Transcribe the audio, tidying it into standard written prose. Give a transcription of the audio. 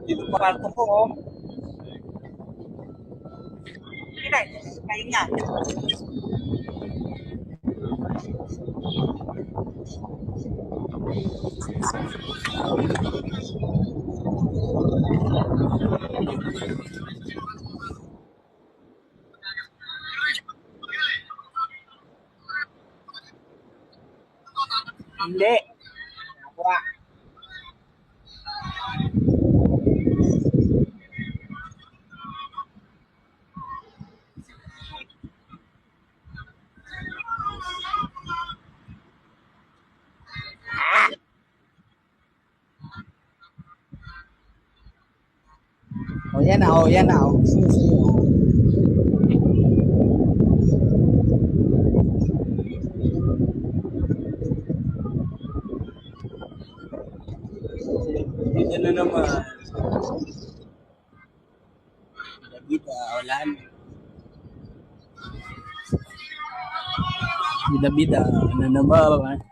Dito kwarto ko, oh. Kayo nga. Hindi. Nakuha. Oh, yan na, oh, yan na, oh. Dito na naman. Bida-bida, wala na. Bida-bida, ano na naman.